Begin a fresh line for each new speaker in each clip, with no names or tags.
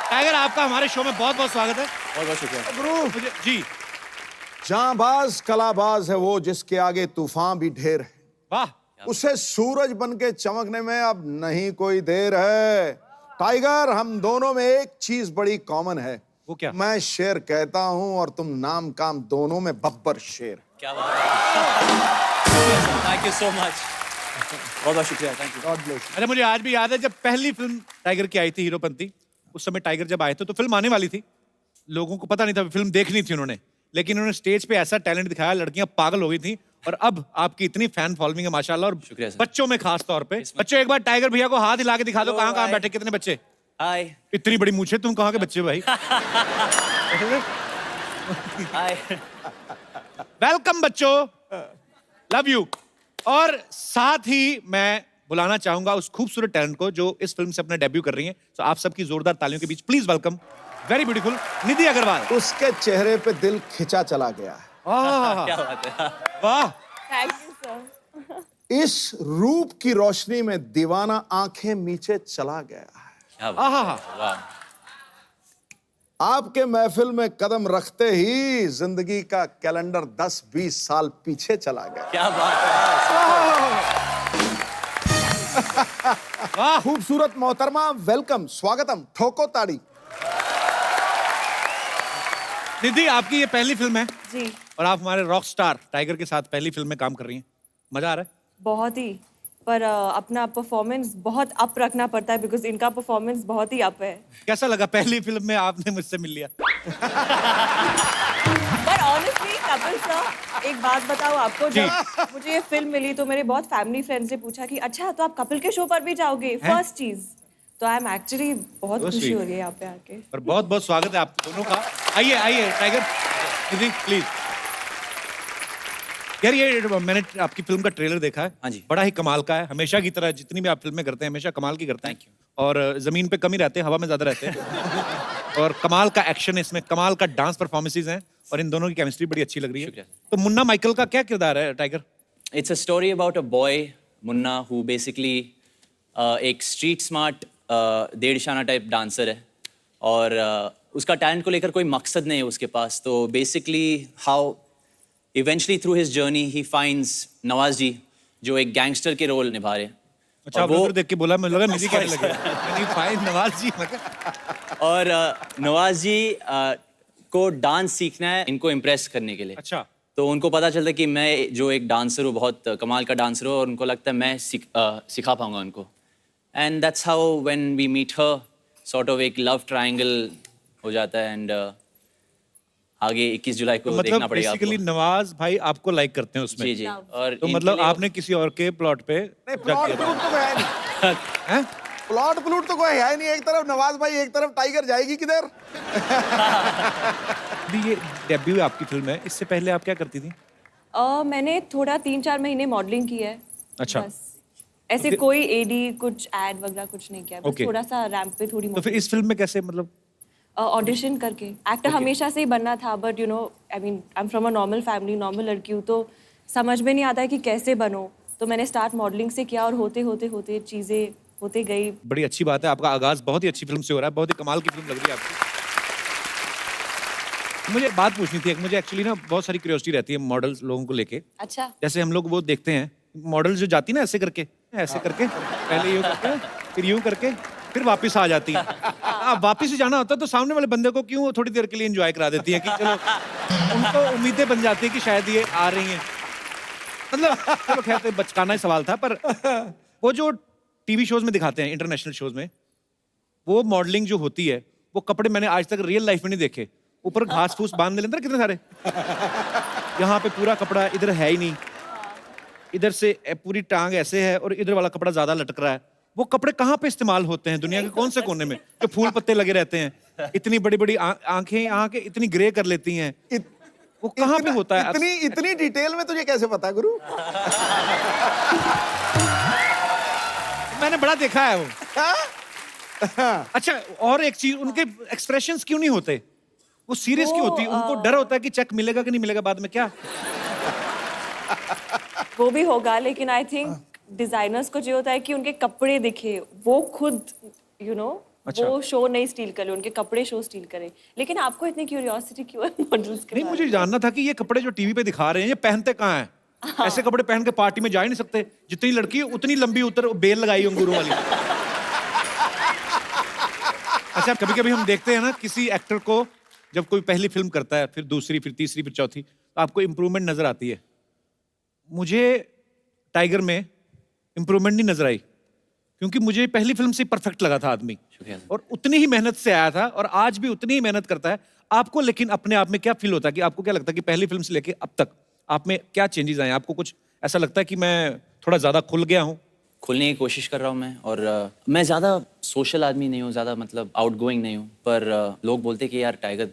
Tiger, आपका हमारे show में बहुत बहुत स्वागत है।
बहुत बहुत शुक्रिया
गुरु।
मुझे जी
जांबाज कलाबाज है वो जिसके आगे तूफान भी ढेर है।
वाह।
उसे सूरज बन के चमकने में अब नहीं कोई देर है। टाइगर, हम दोनों में एक चीज बड़ी कॉमन है।
वो क्या?
मैं शेर कहता हूं और तुम नाम काम दोनों में बब्बर शेर।
क्या बात है। थैंक यू सो मच, बहुत बहुत शुक्रिया, थैंक यू।
God bless.
अरे मुझे आज भी याद है जब पहली फिल्म टाइगर की आई थी, हीरोपंती। उस समय टाइगर जब आए थे तो फिल्म आने वाली थी, लोगों को पता नहीं था, फिल्म देखनी थी उन्होंने, लेकिन उन्होंने स्टेज पे ऐसा टैलेंट दिखाया, लड़कियां पागल हो गई थी। और अब आपकी इतनी फैन फॉलोइंग है माशाल्लाह, और
शुक्रिया सर।
बच्चों में खास तौर पे। बच्चों, एक बार टाइगर भैया को हाथ हिला के दिखा दो,
Hello,
कहाँ
hi.
बैठे, कितने बच्चे?
हाय
इतनी बड़ी मूछे, तुम कहाँ के बच्चे भाई?
हाय।
वेलकम बच्चों, लव यू। और साथ ही मैं बुलाना चाहूंगा उस खूबसूरत टैलेंट को जो इस फिल्म से अपना डेब्यू कर रही है। तो आप सबकी जोरदार तालियों के बीच प्लीज वेलकम वेरी ब्यूटीफुल निधि अग्रवाल।
उसके चेहरे पे दिल खिंचा चला गया है।
वाह
क्या बात है।
वाह।
Thank you sir.
इस रूप की रोशनी में दीवाना आंखें नीचे चला गया है।
क्या बात
आहा।
है। वाह।
आपके महफिल में कदम रखते ही जिंदगी का कैलेंडर 10-20 साल पीछे चला गया।
क्या बात है।
वाह।
खूबसूरत मोहतरमा, वेलकम, स्वागतम, ठोको ताड़ी।
निधि, आपकी ये पहली फिल्म है
जी,
और आप हमारे रॉक स्टार टाइगर के साथ पहली फिल्म में काम कर रही हैं। मजा आ रहा है?
बहुत ही। पर अपना परफॉर्मेंस बहुत अप रखना पड़ता है बिकॉज इनका परफॉर्मेंस बहुत ही अप है।
कैसा लगा पहली फिल्म में आपने मुझसे मिल लिया?
पर ऑनेस्टली कपिल सर, एक बात बताओ आपको, जब मुझे ये फिल्म मिली तो मेरे बहुत फैमिली फ्रेंड्स ने पूछा कि अच्छा तो आप कपिल के शो पर भी जाओगे, फर्स्ट चीज। तो आई एम एक्चुअली बहुत
So
खुशी
sweet.
हो रही है यहाँ पे आके।
और बहुत बहुत स्वागत है आप दोनों का। आइए आइए टाइगर, निधि प्लीज। यार ये मैंने आपकी फिल्म का ट्रेलर देखा है।
हाँ जी।
बड़ा ही कमाल का है, हमेशा की तरह जितनी भी आप फिल्में करते हैं हमेशा कमाल की करते हैं।
Thank you.
और जमीन पे कम ही रहते हैं, हवा में ज्यादा रहते हैं। और कमाल का एक्शन है इसमें, कमाल का डांस परफॉर्मेंसेस हैं और इन दोनों की केमिस्ट्री बड़ी अच्छी लग रही है।
शुक्रिया।
तो मुन्ना माइकल का क्या किरदार है tiger?
It's a story about a boy Munna who basically एक स्ट्रीट स्मार्ट डेढ़ शाना टाइप डांसर है और उसका टैलेंट को लेकर कोई मकसद नहीं है उसके पास। तो basically how eventually through his journey he finds Nawaz ji जो एक गैंगस्टर के रोल निभा रहे हैं।
अच्छा,
और
आप उधर देख के बोला, मुझे लगा निधि कहने लगे। नहीं, फाइन नवाज जी
और नवाज जी को डांस सीखना है इनको इम्प्रेस करने के लिए।
अच्छा।
तो उनको पता चलता है कि मैं जो एक डांसर हूँ, बहुत कमाल का डांसर हूँ, और उनको लगता है मैं सिखा पाऊंगा उनको। And that's how when we meet her sort of एक लव ट्रायंगल हो जाता है। एंड आगे 21 जुलाई को
तो
देखना
मतलब
पड़ेगा
बेसिकली
आपको।
नवाज भाई आपको लाइक करते हैं उसमें?
जी जी। और
तो
इनके
मतलब
लिए-
आपने किसी और के प्लॉट पे
नहीं, प्लॉट प्लूट तो कोई है नहीं।
हैं?
प्लॉट प्लूट तो कोई है नहीं। एक तरफ नवाज भाई, एक तरफ टाइगर, जाएगी किधर?
अभी ये डेब्यू आपकी फिल्म है, इससे पहले आप क्या करती थी?
मैंने थोड़ा 3-4 महीने मॉडलिंग की है।
अच्छा।
बस। ऐसे कोई एडी कुछ एड वगैरह कुछ नहीं किया, बस
Okay.
थोड़ा सा रैंप पे थोड़ी
तो फिर इस फिल्म में कैसे, मतलब
ऑडिशन करके। एक्टर हमेशा से ही बनना था, but you know I mean I am from a normal family, normal लड़की हूँ, तो समझ में नहीं आता है कि कैसे बनो। तो मैंने स्टार्ट मॉडलिंग से किया और होते होते होते चीज़ें होते गई।
बड़ी अच्छी बात है, आपका आगाज बहुत ही अच्छी फिल्म से हो रहा है, बहुत ही कमाल की फिल्म लग रही है आपकी। मुझे एक बात पूछनी थी, एक मुझे एक्चुअली ना बहुत सारी क्यूरियोसिटी रहती है मॉडल्स लोगों को लेके।
अच्छा।
जैसे हम लोग वो देखते हैं मॉडल जो जाती ना ऐसे करके पहले यूं करके, फिर यूं करके, फिर वापस आ जाती है। अब वापस ही जाना होता है तो सामने वाले बंदे को क्यों थोड़ी देर के लिए एंजॉय करा देती है कि चलो, उनको उम्मीदें बन जाती है कि शायद ये आ रही हैं। मतलब चलो खैर, तो बचकाना ही सवाल था, पर वो जो टीवी शोज में दिखाते हैं, इंटरनेशनल शोज में, वो मॉडलिंग जो होती है, वो कपड़े मैंने आज तक रियल लाइफ में नहीं देखे। ऊपर घास फूस बांध लेते हैं कितने सारे, यहाँ पे पूरा कपड़ा इधर है ही नहीं, इधर से पूरी टांग ऐसे है और इधर वाला कपड़ा ज्यादा लटक रहा है। वो कपड़े कहाँ पे इस्तेमाल होते हैं दुनिया के कौन से कोने में, जो फूल पत्ते लगे रहते हैं, इतनी बड़ी बड़ी आंखें यहाँ के इतनी ग्रे कर लेती हैं, वो कहाँ पे होता है?
इतनी डिटेल में तुझे कैसे पता गुरु?
मैंने बड़ा देखा है वो।
हाँ?
अच्छा, और एक चीज, उनके एक्सप्रेशंस क्यों नहीं होते? वो सीरियस क्यों होती है? उनको डर होता है कि चेक मिलेगा कि नहीं मिलेगा बाद में, क्या?
वो भी होगा, लेकिन आई थिंक डिजाइनर्स को जो होता है कि उनके कपड़े दिखे, वो खुद यू नो
अच्छा।
वो शो नहीं स्टील करे, उनके कपड़े शो स्टील करे। लेकिन आपको इतनी क्यूरियोसिटी क्यों है मॉडल्स के
नहीं,
बारे
मुझे
में?
जानना था कि ये कपड़े जो टीवी पे दिखा रहे हैं ये पहनते कहाँ हैं? ऐसे कपड़े पहन के पार्टी में जा ही नहीं सकते। जितनी लड़की है उतनी लंबी उतर बेल लगाई अंगूरों वाली। अच्छा, कभी कभी हम देखते हैं ना किसी एक्टर को जब कोई पहली फिल्म करता है, फिर दूसरी, फिर तीसरी, फिर चौथी, तो आपको इम्प्रूवमेंट नजर आती है। मुझे टाइगर में इम्प्रूवमेंट नहीं नजर आई, क्योंकि मुझे पहली फिल्म से परफेक्ट लगा था आदमी,
शुक्रिया सर।
और उतनी ही मेहनत से आया था और आज भी उतनी ही मेहनत करता है। आपको लेकिन अपने आप में क्या फील होता है कि आपको क्या लगता है कि पहली फिल्म से लेके अब तक आप में क्या चेंजेस आए? आपको कुछ ऐसा लगता है कि मैं थोड़ा ज्यादा खुल गया हूँ?
खुलने की कोशिश कर रहा हूँ मैं, और मैं ज़्यादा सोशल आदमी नहीं हूँ, ज़्यादा मतलब आउटगोइंग नहीं हूँ, पर लोग बोलते हैं कि यार टाइगर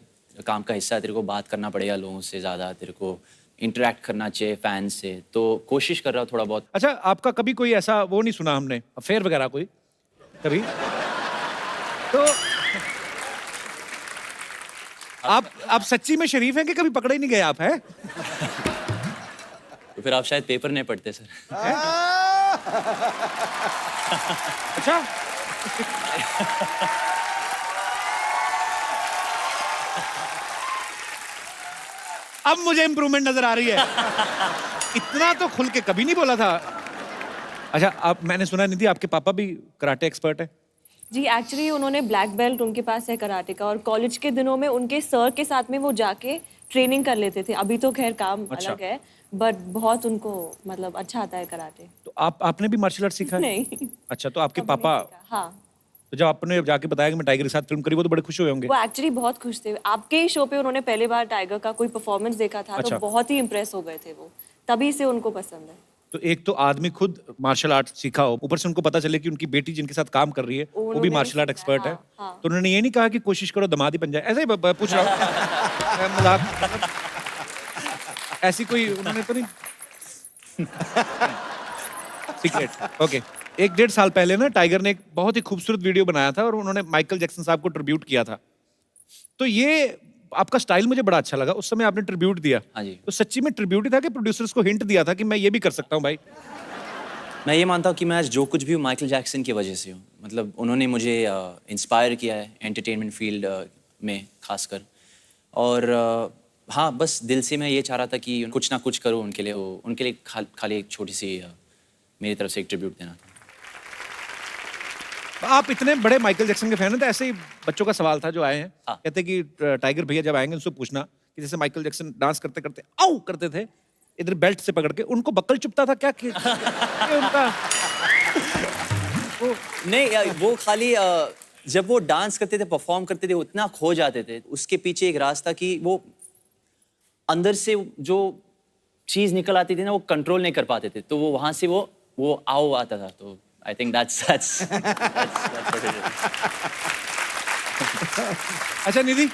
काम का हिस्सा है, तेरे को बात करना पड़ेगा लोगों से ज़्यादा, तेरे को इंटरेक्ट करना चाहिए फैंस से, तो कोशिश कर रहा हूँ थोड़ा बहुत।
अच्छा, आपका कभी कोई ऐसा वो नहीं सुना हमने, अफेयर वगैरह कोई कभी? तो आप सच्ची में शरीफ हैं कि कभी पकड़े ही नहीं गए आप, हैं?
तो फिर आप शायद पेपर नहीं पढ़ते सर।
अच्छा। अब मुझे इंप्रूवमेंट नजर आ रही है। इतना तो खुल के कभी नहीं बोला था। अच्छा, आप, मैंने सुना निधि आपके पापा भी कराटे एक्सपर्ट है?
जी, एक्चुअली उन्होंने ब्लैक बेल्ट उनके पास है कराटे का, और कॉलेज के दिनों में उनके सर के साथ में वो जाके ट्रेनिंग कर लेते थे। अभी तो खैर काम
अच्छा।
अलग है, बट बहुत उनको मतलब अच्छा आता है कराटे।
तो आपने भी मार्शल आर्ट सीखा है?
नहीं,
अच्छा, तो आपके
कभी नहीं
पापा,
सीखा। हाँ,
तो जब आपने जाके बताया कि मैं टाइगर के साथ फिल्म करी, वो तो बड़े खुश हुए होंगे।
वो एक्चुअली बहुत खुश थे। आपके ही शो पे उन्होंने पहली बार टाइगर का कोई परफॉर्मेंस देखा था,
अच्छा।
तो बहुत ही इम्प्रेस हो गए थे वो, तभी से उनको पसंद है।
तो एक तो आदमी खुद मार्शल आर्ट सीखा हो, ऊपर से उनको पता चले कि उनकी बेटी जिनके साथ काम कर रही है वो भी
उन्होंने
मार्शल आर्ट
सीखा है,
एक्सपर्ट है,
हाँ, हाँ।
तो उन्होंने ये नहीं कहा कि कोशिश करो दामाद ही बन जाए? ऐसे ही पूछ रहा हूँ। मैं मजाक, ऐसी कोई उन्होंने तो नहीं। सीक्रेट। ओके। 1-1.5 साल पहले ना टाइगर ने एक बहुत ही खूबसूरत वीडियो बनाया था और उन्होंने माइकल जैक्सन साहब को ट्रिब्यूट किया था। तो ये आपका स्टाइल मुझे बड़ा अच्छा लगा, उस समय आपने ट्रिब्यूट दिया।
हाँ जी।
तो सच्ची में ट्रिब्यूट ही था कि प्रोड्यूसर्स को हिंट दिया था कि मैं ये भी कर सकता हूँ भाई?
मैं ये मानता हूँ कि मैं आज जो कुछ भी हूँ माइकल जैक्सन की वजह से हूँ। मतलब उन्होंने मुझे इंस्पायर किया है एंटरटेनमेंट फील्ड में खासकर, और हाँ, बस दिल से मैं ये चाह रहा था कि कुछ ना कुछ करूँ उनके लिए। उनके लिए खाली एक छोटी सी मेरी तरफ से एक ट्रिब्यूट देना था।
आप इतने बड़े माइकल जैक्सन के फैन हैं, तो ऐसे ही बच्चों का सवाल था जो आए हैं,
हाँ।
कहते कि टाइगर भैया जब आएंगे उनसे पूछना कि जैसे माइकल जैक्सन डांस करते करते आउ करते थे, इधर बेल्ट से पकड़ के, उनको बक्कल चुभता था क्या कि उनका वो?
नहीं यार, वो खाली जब वो डांस करते थे, परफॉर्म करते थे, उतना खो जाते थे। उसके पीछे एक रास्ता कि वो अंदर से जो चीज निकल आती थी ना, वो कंट्रोल नहीं कर पाते थे, तो वो वहां से वो आओ आता था। तो I think that's what it is.
अच्छा निधि,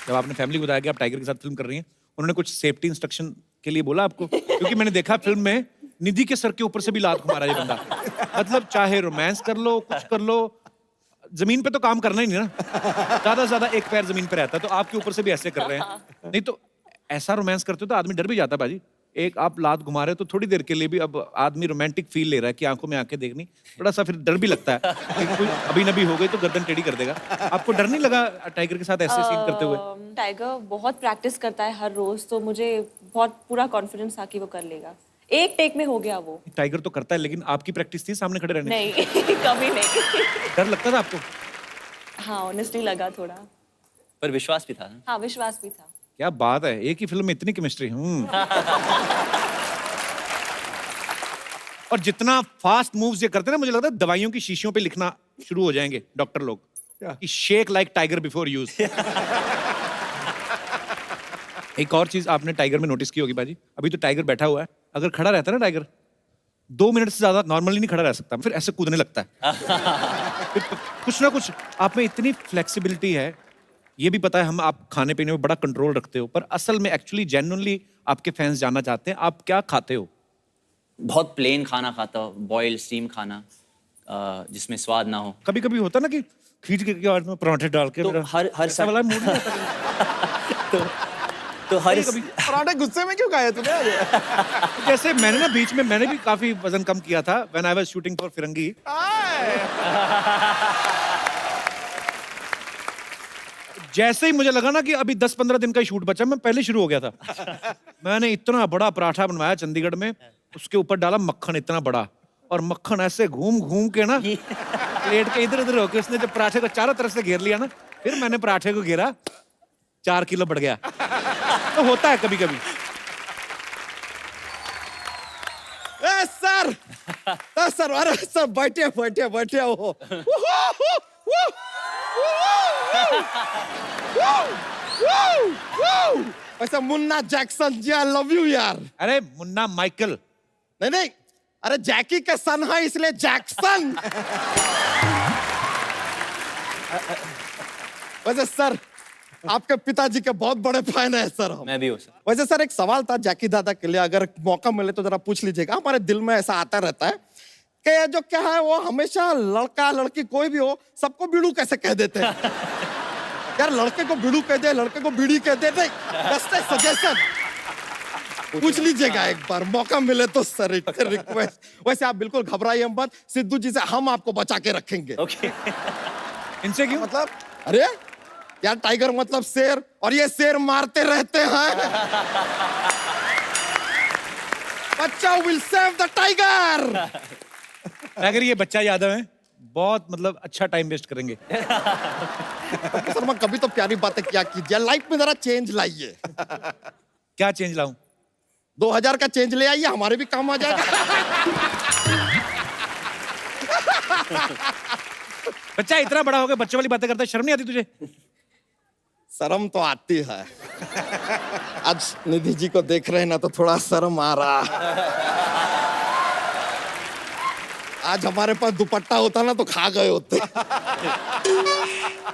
जब आपने फैमिली को बताया कि आप टाइगर के साथ फिल्म कर रही हैं, उन्होंने कुछ सेफ्टी इंस्ट्रक्शन के लिए बोला आपको? क्योंकि मैंने देखा फिल्म में निधि के सर के ऊपर से भी लात घुमा रहा है ये बंदा। मतलब चाहे रोमांस कर लो, कुछ कर लो, जमीन पे तो काम करना ही नहीं ना, ज्यादा से ज्यादा एक पैर जमीन पे रहता है, तो आपके ऊपर से भी ऐसे कर रहे हैं। नहीं तो ऐसा रोमांस करते हो तो आदमी डर भी जाता है बाजी। एक आप लात घुमा रहे हो तो थोड़ी देर के लिए भी अब आदमी रोमांटिक फील ले रहा है कि आंखों में आंखें देखनी, थोड़ा सा फिर डर भी लगता है कि कोई अभी नबी हो गई तो गर्दन टेढ़ी कर देगा। आपको डर नहीं लगा टाइगर के साथ ऐसे सीन करते हुए?
टाइगर बहुत प्रैक्टिस करता है हर रोज, तो मुझे बहुत पूरा कॉन्फिडेंस था कि वो कर लेगा। एक टेक में हो गया वो।
टाइगर तो करता है, लेकिन आपकी प्रैक्टिस थी सामने खड़े रहने की?
नहीं कभी नहीं।
डर लगता था आपको?
हाँ, ऑनेस्टली लगा थोड़ा।
पर विश्वास भी था ना।
हाँ, विश्वास भी था।
क्या बात है, एक ही फिल्म में इतनी केमिस्ट्री। और जितना फास्ट मूव्स ये करते हैं ना, मुझे लगता है दवाइयों की शीशियों पे लिखना शुरू हो जाएंगे डॉक्टर लोग कि shake like tiger before use. एक और चीज आपने टाइगर में नोटिस की होगी बाजी, अभी तो टाइगर बैठा हुआ है, अगर खड़ा रहता है ना टाइगर, 2 मिनट से ज्यादा नॉर्मली नहीं खड़ा रह सकता, फिर ऐसे कूदने लगता है। फिर कुछ ना कुछ आप में इतनी फ्लेक्सिबिलिटी है। ये भी पता है हम आप खाने पीने में बड़ा कंट्रोल रखते हो, पर असल में एक्चुअली जेन्युइनली आपके फैंस जानना चाहते हैं आप क्या खाते हो?
बहुत प्लेन खाना खाता हूँ, बॉइल्ड स्टीम खाना, जिसमें स्वाद ना हो।
कभी कभी होता ना कि खींच के में पराठे डाल के,
तो
मेरा
हर
ऐसा वाला मूड नहीं आता।
तो हर
पराठे गुस्से में क्यों खाए तूने?
जैसे मैंने ना बीच में मैंने भी काफी वजन कम किया था when I was shooting for Firangi. जैसे ही मुझे लगा ना कि अभी 10-15 दिन का ही शूट बचा, मैं पहले शुरू हो गया था। मैंने इतना बड़ा पराठा बनवाया चंडीगढ़ में, उसके ऊपर डाला मक्खन इतना बड़ा, और मक्खन ऐसे घूम घूम के ना प्लेट के इधर उधर होके उसने जब पराठे को चारों तरफ से घेर लिया ना, फिर मैंने पराठे को घेरा, 4 किलो बढ़ गया। तो होता है कभी कभी।
सर सर, अरे सर बैठे बैठे बैठे हो। वैसे Munna Jackson ji, I love you यार।
अरे मुन्ना माइकल।
नहीं नहीं, अरे जैकी के सन है इसलिए जैक्सन। वैसे सर, आपके पिताजी के बहुत बड़े फैन है सर हम।
मैं भी हूँ सर।
वैसे सर एक सवाल था जैकी दादा के लिए, अगर मौका मिले तो जरा पूछ लीजिएगा। हमारे दिल में ऐसा आता रहता है कि ये जो क्या है, वो हमेशा लड़का लड़की कोई भी हो, सबको बीड़ू कैसे कह देते हैं। यार लड़के को बीड़ू कह दे, लड़के को बीड़ी कह दे, नहीं जस्ट ए सजेशन। पूछ लीजिएगा एक बार, मौका मिले तो सर, रिक्वेस्ट। वैसे आप बिल्कुल घबराइए मत, सिद्धू जी से हम आपको बचा के रखेंगे।
ओके।
इनसे क्यों?
मतलब अरे यार, टाइगर मतलब शेर, और ये शेर मारते रहते हैं। बच्चा विल सेव द टाइगर।
अगर ये बच्चा यादव है, बहुत मतलब अच्छा टाइम वेस्ट करेंगे।
शर्मा कभी तो प्यारी बातें क्या कीजिए, लाइफ में जरा चेंज लाइए।
क्या चेंज लाऊं?
2000 का चेंज ले आइए, हमारे भी काम आ जाएगा।
बच्चा इतना बड़ा हो गया, बच्चे वाली बातें करता है, शर्म नहीं आती तुझे?
शर्म तो आती है। आज निधि जी को देख रहे हैं ना, तो थोड़ा शर्म आ रहा। आज हमारे पास दुपट्टा होता ना तो खा गए होते।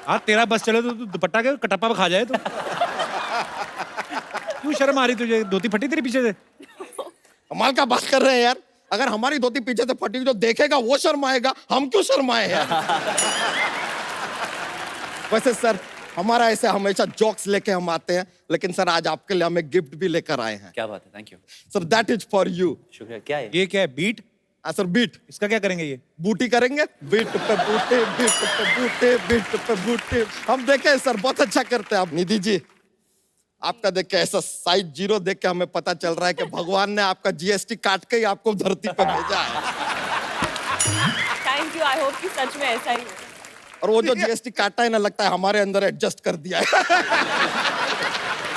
हाँ, तेरा बस चले तो तू दुपट्टा के कटप्पा पे खा जाए तो। क्यों शर्म आ रही तुझे? धोती फटी तेरे पीछे से?
कमाल का बात कर रहे हैं यार। अगर हमारी धोती पीछे से फटी, जो देखेगा वो शर्माएगा, हम क्यों शर्माए यार। वैसे सर, हमारा ऐसे हमेशा जोक्स लेके हम आते हैं, लेकिन सर आज आपके लिए हमें गिफ्ट भी लेकर आए हैं।
क्या बात है, thank you.
Sir that is for you.
शुक्रिया। क्या है?
ये क्या है? बीट?
Sir beat.
इसका क्या करेंगे ये?
बूटी करेंगे, बीट पे बूटे, बीट पे बूटे, बीट पे बूटे। हम देखे सर, बहुत अच्छा करते हैं आप। निधि जी, आपका देख के ऐसा साइज 0 देख के हमें पता चल रहा है कि भगवान ने आपका जीएसटी काट के ही आपको धरती पे भेजा है।
थैंक यू, आई होप कि सच में ऐसा ही हो।
और वो जो जीएसटी काटा है ना, लगता है हमारे अंदर एडजस्ट कर दिया है।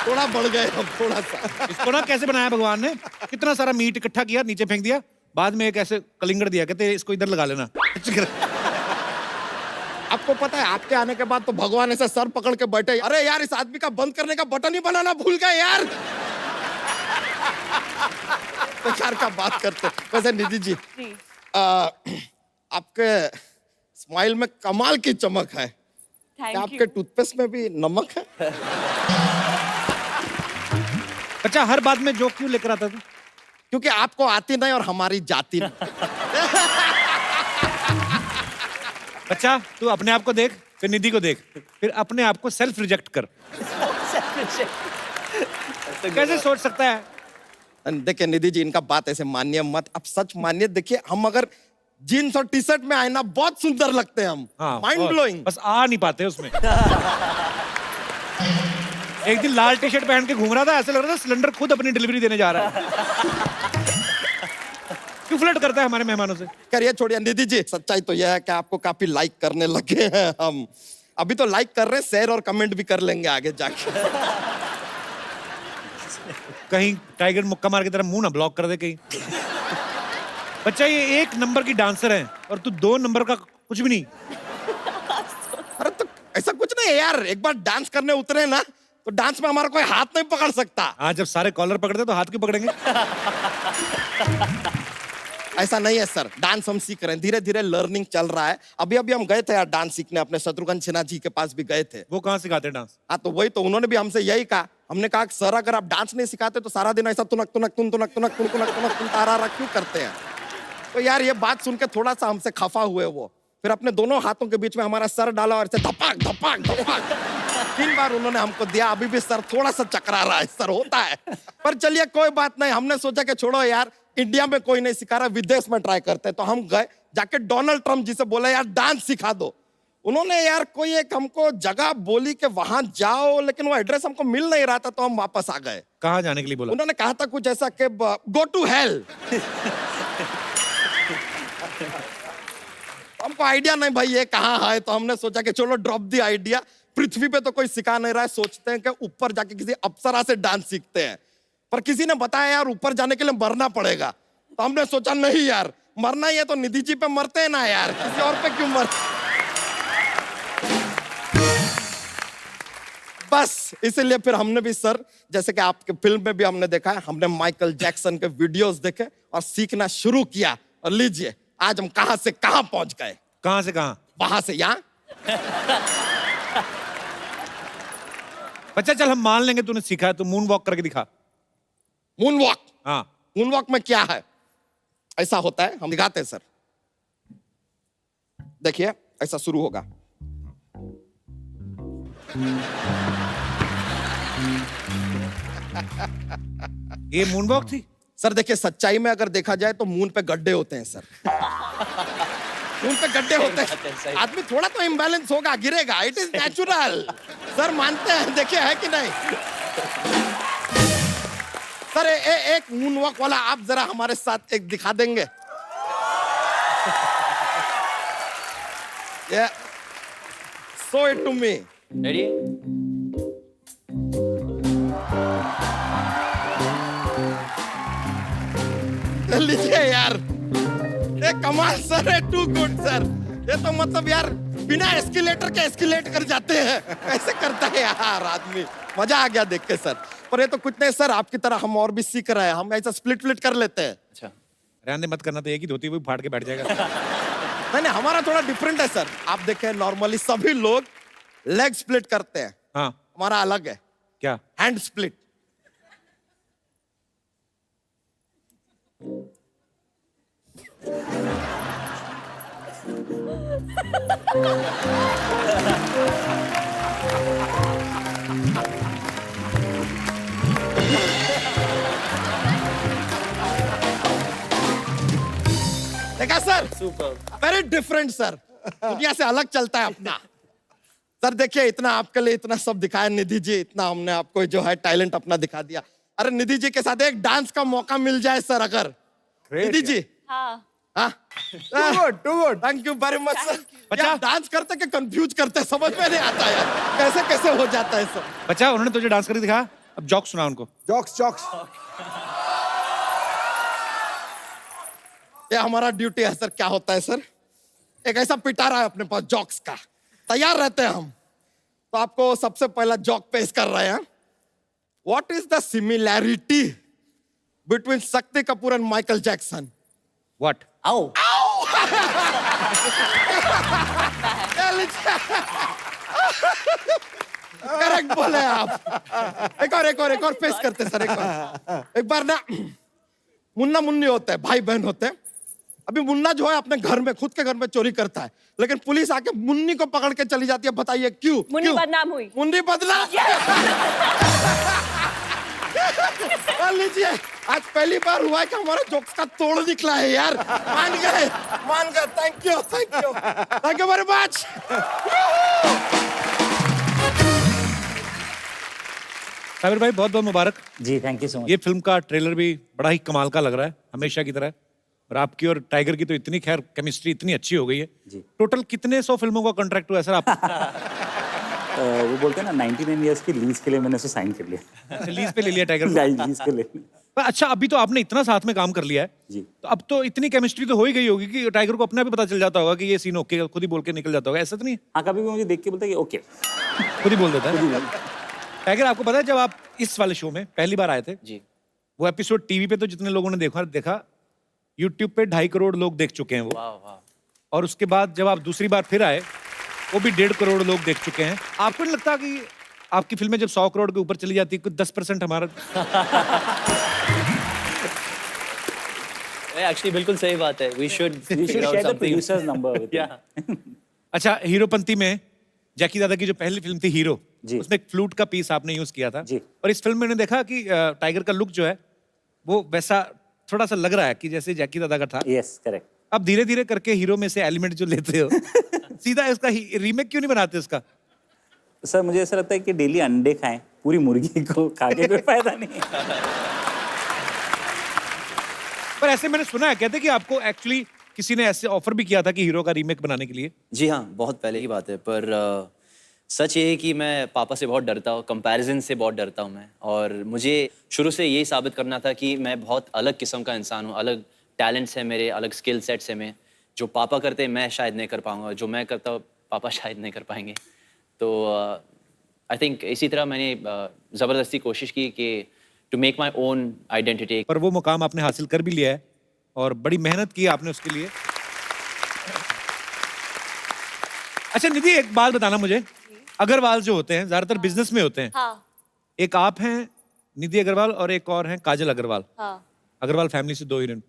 थोड़ा बढ़ गए हम, थोड़ा सा।
इसको ना कैसे बनाया भगवान ने? कितना सारा मीट इकट्ठा किया, नीचे फेंक दिया, बाद में एक ऐसे कलिंगड़ दिया, कहते इसको इधर लगा लेना।
आपको पता है, आपके आने के बाद तो भगवान ऐसे सर पकड़ के बैठे, अरे यार इस आदमी का बंद करने का बटन ही बनाना भूल गए यार। बेकार का बात करते। वैसे निधि जी,
जी।
आपके स्माइल में कमाल की चमक है। क्या
थैंक
आपके
यू।
टूथपेस्ट में भी नमक है?
अच्छा, हर बात में जोक क्यों लेकर आता तू?
क्योंकि आपको आती नहीं और हमारी जाती नहीं।
बच्चा, तू अपने आप को देख, फिर निधि को देख, फिर अपने आप को सेल्फ रिजेक्ट कर। कैसे सोच सकता है?
देखिए निधि जी, इनका बात ऐसे मानिए मत, आप सच मानिए। देखिए, हम अगर जीन्स और टी शर्ट में आए ना, बहुत सुंदर लगते हैं हम।
हाँ,
माइंड
और
ब्लोइंग।
बस आ नहीं पाते उसमें। एक दिन लाल टी शर्ट पहन के घूम रहा था, ऐसे लग रहा था सिलेंडर खुद अपनी डिलीवरी देने जा रहा है। क्यों फ्लर्ट करता है हमारे मेहमानों से?
करिए, छोड़िए। निधि जी, सच्चाई तो यह है कि आपको काफी लाइक करने लगे हैं हम। अभी तो लाइक कर रहे हैं, शेयर और कमेंट भी कर लेंगे आगे जाके।
कहीं टाइगर मुक्का मार की तरह मुंह ना ब्लॉक कर दे कहीं। बच्चा, ये 1 नंबर की डांसर है और तू 2 नंबर का कुछ भी नहीं।
अरे तो ऐसा कुछ नहीं है यार, एक बार डांस करने उतरे ना, तो डांस में हमारा कोई हाथ नहीं पकड़ सकता।
हाँ, जब सारे कॉलर पकड़ते तो हाथ क्यों पकड़ेंगे?
ऐसा नहीं है सर, डांस हम सीख रहे हैं, धीरे धीरे लर्निंग चल रहा है। अभी अभी हम गए थे यार डांस सीखने, अपने शत्रुघ्न सिन्हा जी के पास भी गए थे।
वो कहाँ सिखाते हैं डांस?
हाँ, तो वही तो उन्होंने भी हमसे यही कहा। हमने कहा सर, अगर आप डांस नहीं सिखाते तो सारा दिन ऐसा तुनक तुनक तुन तुनक तुनक तुन तुनक तुनक तुन तारा क्यों करते हैं? तो यार ये बात सुन के थोड़ा सा हमसे खफा हुए वो। फिर अपने दोनों हाथों के बीच में हमारा सर डाला और ऐसे धपाक धपाक धपाक 3 बार उन्होंने हमको दिया। अभी भी सर थोड़ा सा चकरा रहा है, सर होता है। पर चलिए कोई बात नहीं, हमने सोचा कि छोड़ो यार, इंडिया में कोई नहीं सिखा रहा, विदेश में ट्राई करते हैं। तो हम गए, जाके डोनाल्ड ट्रम्प जी से बोला यार डांस सिखा दो। उन्होंने यार कोई एक हमको जगह बोली कि वहां जाओ, लेकिन वो एड्रेस हमको मिल नहीं रहा था, तो हम वापस आ गए।
कहाँ जाने के लिए बोला?
उन्होंने कहा था कुछ ऐसा कि गो टू हेल। हमको आइडिया नहीं भाई ये कहाँ है, तो हमने सोचा कि चलो ड्रॉप दी आइडिया। पृथ्वी पे तो कोई सिखा नहीं रहा है, सोचते हैं कि ऊपर जाके किसी अप्सरा से डांस सीखते हैं, पर किसी ने बताया यार ऊपर जाने के लिए मरना पड़ेगा। तो हमने सोचा नहीं यार, मरना ही है तो निधि जी पे मरते हैं ना यार, किसी और पे क्यों मर। बस इसीलिए फिर हमने भी सर, जैसे कि आपके फिल्म में भी हमने देखा है, हमने माइकल जैक्सन के वीडियोस देखे और सीखना शुरू किया। और लीजिए आज हम कहां से कहां पहुंच गए।
कहाँ से कहाँ?
वहां से यहाँ।
बच्चा चल हम मान लेंगे तूने सीखा है, तो मून वॉक करके दिखा।
Moon walk.
हाँ
मून वॉक में क्या है, ऐसा होता है, हम दिखाते हैं सर। देखिए ऐसा शुरू होगा।
ये मून वॉक थी?
सर देखिए सच्चाई में अगर देखा जाए तो मून पे गड्ढे होते हैं सर। मून पे गड्ढे होते हैं, आदमी थोड़ा तो इम्बैलेंस होगा, गिरेगा, इट इज नेचुरल। सर मानते हैं, देखिए है कि नहीं सर? एक मून वॉक वाला आप जरा हमारे साथ एक दिखा देंगे? Show it to me.
Ready?
लीजिए यार, ये कमाल सर है, टू गुड सर। ये तो मतलब यार बिना एस्केलेटर के एस्केलेट कर जाते हैं, ऐसे करता है यार आदमी। मजा आ गया देख के सर। पर ये तो कुछ नहीं सर, आपकी तरह हम और भी सीख रहे हैं, हम ऐसा स्प्लिट फ्लिट कर लेते हैं।
अच्छा,
रहने मत करना, तो एक ही धोती हुई फाड़ के बैठ जाएगा।
नहीं हमारा थोड़ा डिफरेंट है सर। आप देखें नॉर्मली सभी लोग लेग स्प्लिट करते हैं,
हाँ
हमारा अलग है,
क्या?
Hand split. देखा सर, वेरी डिफरेंट सर, दुनिया से अलग चलता है अपना। सर देखिए इतना आपके लिए इतना सब दिखाया निधि जी, इतना हमने आपको जो है टैलेंट अपना दिखा दिया। अरे निधि जी के साथ एक डांस का मौका मिल जाए सर अगर। निधि जी।
हाँ
हाँ too good, thank you very much sir.
बच्चा
डांस करते के कंफ्यूज करते, समझ में नहीं आता यार कैसे कैसे हो जाता है सर।
बच्चा उन्होंने तुझे डांस करके दिखा, अब जोक सुना उनको।
Jokes jokes.
ये हमारा ड्यूटी है सर। क्या होता है सर, एक ऐसा पिटारा है अपने पास जॉक्स का, तैयार रहते हैं हम। तो आपको सबसे पहला जॉक पेश कर रहे हैं। What is the similarity between Shakti Kapoor and Michael Jackson?
What?
आओ।
करेक्ट बोले आप। एक और पेश करते सर, एक बार ना मुन्ना मुन्नी होते हैं, भाई बहन होते हैं। अभी मुन्ना जो है अपने घर में, खुद के घर में चोरी करता है, लेकिन पुलिस आके मुन्नी को पकड़ के चली जाती है। बताइए क्यों?
मुन्नी बदनाम हुई।
मुन्नी बदनाम। लीजिए आज पहली बार हुआ है कि हमारा जोक्स का तोड़ निकला है यार। मान गए। Thank you very much.
Sabir भाई बहुत बहुत मुबारक।
जी थैंक यू सो मच।
ये फिल्म का ट्रेलर भी बड़ा ही कमाल का लग रहा है, हमेशा की तरह। और आपकी और टाइगर की तो इतनी खैर केमिस्ट्री इतनी अच्छी हो गई है।
जी।
टोटल कितने 100 फिल्मों का कॉन्ट्रैक्ट हुआ है सर आप?
वो बोलते हैं ना 99 ईयर्स की लीज के लिए मैंने उसे साइन कर लिया।
लीज पे ले लिया टाइगर को?
लीज के लिए।
पर अच्छा अभी तो आपने इतना साथ में काम कर लिया है
जी।
तो अब तो इतनी केमिस्ट्री तो हो ही गई होगी कि टाइगर को अपने आप ही पता चल जाता होगा कि ये सीन ओके, खुद ही बोल के निकल जाता होगा, ऐसा तो नहीं?
हाँ कभी भी मुझे देख के बोलता है कि ओके।
खुद ही बोल देता है। टाइगर आपको पता है जब आप इस वाले शो में पहली बार आए थे,
जी।
वो एपिसोड टीवी पे तो जितने लोगों ने देखा यूट्यूब पे 2.5 करोड़ लोग देख चुके हैं वो।
वाह वाह।
और उसके बाद जब आप दूसरी बार फिर आए वो भी 1.5 करोड़ लोग देख चुके हैं। आपको नहीं लगता कि आपकी फिल्में जब 100 करोड़ के ऊपर चली जाती है कुछ 10% हमारा?
एक्चुअली बिल्कुल सही बात है। We should
share the producers number.
अच्छा हीरोपंती में जैकी दादा की जो पहली फिल्म थी हीरो,
जी।
उसमें एक फ्लूट का पीस आपने यूज किया था।
जी।
और इस फिल्म में मैंने देखा कि टाइगर का लुक जो है वो वैसा थोड़ा सा लग रहा है कि जैसे जैकी दादा का था।
Yes correct.
अब धीरे धीरे करके हीरो में से एलिमेंट जो लेते हो सीधा इसका रीमेक क्यों नहीं बनाते इसका?
सर मुझे ऐसा लगता है कि डेली अंडे खाएं, पूरी मुर्गी को खा के कोई फायदा नहीं।
पर ऐसे मैंने सुना है, कहते कि आपको एक्चुअली किसी ने ऐसे ऑफर भी किया था कि हीरो का रीमेक बनाने के लिए।
जी हाँ, बहुत पहले की बात है, पर सच ये है कि मैं पापा से बहुत डरता हूँ, कंपैरिजन से बहुत डरता हूँ मैं। और मुझे शुरू से यही साबित करना था कि मैं बहुत अलग किस्म का इंसान हूँ, अलग टैलेंट्स हैं मेरे, अलग स्किल सेट्स हैं मैं। जो पापा करते हैं मैं शायद नहीं कर पाऊँगा, जो मैं करता हूँ पापा शायद नहीं कर पाएंगे। तो आई थिंक इसी तरह मैंने ज़बरदस्ती कोशिश की कि to make my own identity.
पर वो मुकाम आपने हासिल कर भी लिया है और बड़ी मेहनत की आपने उसके लिए। अच्छा निधि, एक बात बताना मुझे, अग्रवाल जो होते हैं ज्यादातर बिजनेस में होते हैं।
हाँ
एक आप हैं निधि अग्रवाल और एक और हैं काजल अग्रवाल।
हाँ।
अग्रवाल फैमिली से 2 हीरोइन।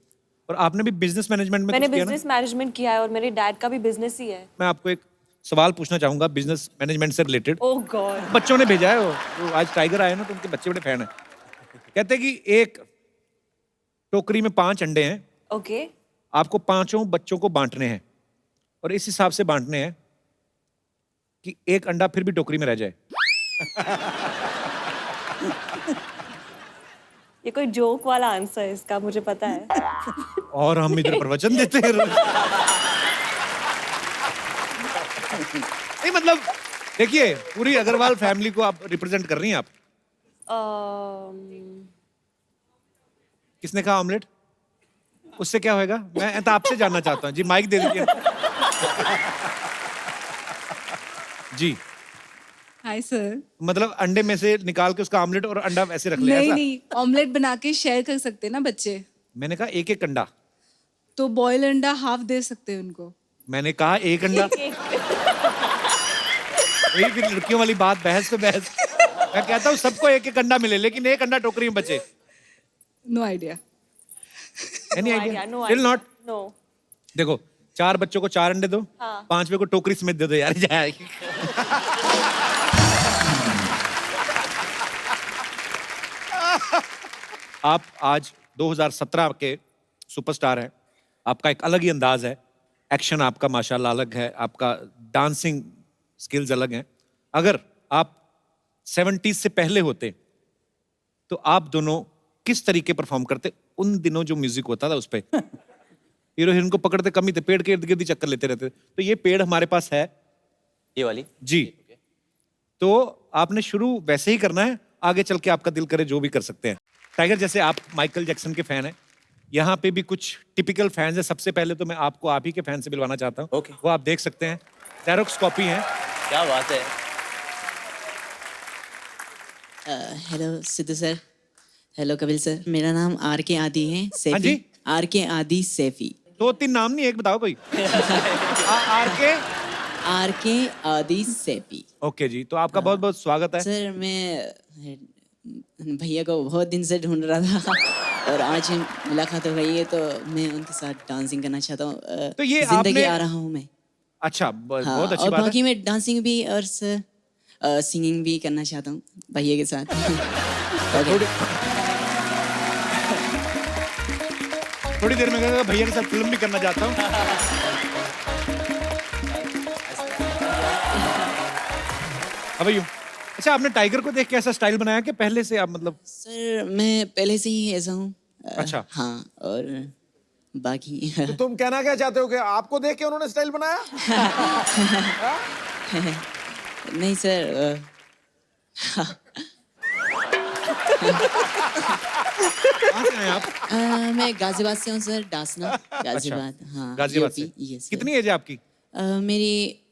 और आपने भी बिजनेस मैनेजमेंट में
मैंने
कुछ किया ना?
बिजनेस मैनेजमेंट किया है और मेरे डैड का भी बिजनेस ही है।
मैं आपको एक सवाल पूछना चाहूंगा बिजनेस मैनेजमेंट से रिलेटेड।
ओह गॉड।
बच्चों ने भेजा है वो आज टाइगर आए ना तो उनके बच्चे बड़े फैन हैं। कहते हैं कि एक टोकरी में 5 अंडे हैं,
ओके।
आपको 5 बच्चों को बांटने हैं और इस हिसाब से बांटने हैं कि एक अंडा फिर भी टोकरी में रह जाए।
ये कोई जोक वाला आंसर है इसका, मुझे पता है।
और हम इधर प्रवचन देते हैं रोज। नहीं मतलब देखिए, पूरी अग्रवाल फैमिली को आप रिप्रेजेंट कर रही हैं आप। किसने कहा ऑमलेट? उससे क्या होएगा? मैं तो आपसे जानना चाहता हूँ जी, माइक दे दीजिए। जी
हाय सर।
मतलब अंडे में से निकाल के उसका ऑमलेट और अंडा वैसे रख ले
नहीं
ऐसा?
नहीं, ऑमलेट बना के शेयर कर सकते हैं ना बच्चे।
मैंने कहा एक एक अंडा।
तो बॉयल अंडा हाफ दे सकते हैं उनको।
मैंने कहा एक अंडा। वही फिर लड़कियों वाली बात, बहस पे बहस। मैं कहता हूँ सबको एक एक अंडा मिले लेकिन एक अंडा टोकरी में बचे।
No idea.
Any
No
idea?
idea, no
still
idea.
Not?
No.
देखो 4 बच्चों को 4 अंडे दो,
हाँ।
5वें को टोकरी समेत दे दो यार, जाएगी। आप आज 2017 के सुपरस्टार हैं, आपका एक अलग ही अंदाज है, एक्शन आपका माशाल्लाह अलग है, आपका डांसिंग स्किल्स अलग हैं। अगर आप 70s से पहले होते तो आप दोनों किस तरीके परफॉर्म करते? उन दिनों जो म्यूजिक होता था उस पे हीरो हीरोइन को पकड़ते कम ही थे, पेड़ के इर्द गिर्द ही चक्कर लेते रहते थे। तो ये पेड़ हमारे पास है
ये वाली
जी। तो आपने शुरू वैसे ही करना है, आगे चल के आपका दिल करे जो भी कर सकते हैं। टाइगर, जैसे आप माइकल जैक्सन के फैन हैं, यहाँ पे भी कुछ टिपिकल फैंस हैं। सबसे पहले तो मैं आपको आप ही के फैन से मिलवाना चाहता हूँ।
Okay.
वो आप देख सकते हैं, जेरोक्स कॉपी हैं।
क्या बात है।
Hello Sidhu sir, hello Kapil sir. मेरा नाम आर के आदि है
हाँ
सैफी।
जी?
आर के आदि सैफी।
2-3 नाम नहीं, एक बताओ कोई।
आर के आदि सैफी।
ओके जी, तो आपका बहुत बहुत स्वागत है।
सर मैं भैया को बहुत दिन से ढूंढ रहा था और आज मुलाकात हो गई है, तो मैं उनके साथ डांसिंग करना चाहता हूँ।
तो ये
जिंदगी
आपने-
आ रहा हूँ मैं।
अच्छा,
हाँ,
बहुत अच्छी
और
बात
बाकी
है।
मैं डांसिंग भी और सर सिंगिंग भी करना चाहता हूँ भैया के साथ।
थोड़ी देर में कहूँगा भैया के साथ फिल्म भी करना चाहता हूँ। अब यूं। अच्छा, आपने टाइगर को देख के ऐसा स्टाइल बनाया कि पहले से आप मतलब?
सर मैं पहले से ही ऐसा हूँ।
अच्छा।
हाँ, और बाकी
तो तुम कहना क्या चाहते हो कि आपको देख के उन्होंने स्टाइल बनाया?
नहीं सर,
कहाँ से आए आप?
मैं गाजियाबाद से हूँ सर, डासना गाजियाबाद। हाँ,
गाजियाबाद से।
यस।
कितनी एज है आपकी?
मेरी